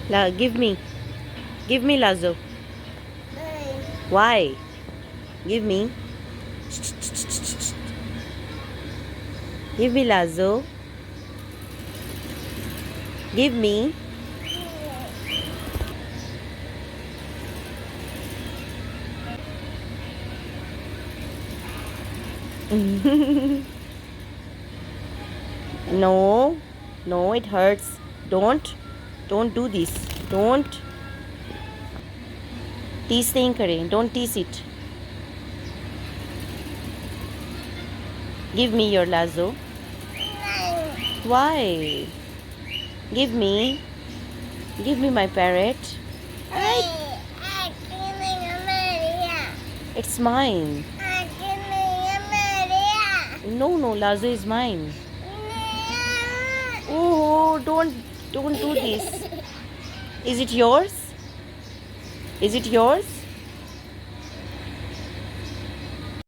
Give me. Give me Lazo. Why? Give me. Give me Lazo. Give me. No. No, it hurts. Don't do this. Don't tease नहीं करें. Don't tease it. Give me your Lazo. Why? Give me. Give me my parrot. It's mine. No, no, Lazo is mine. Oh, don't do this. Is it yours? Is it yours?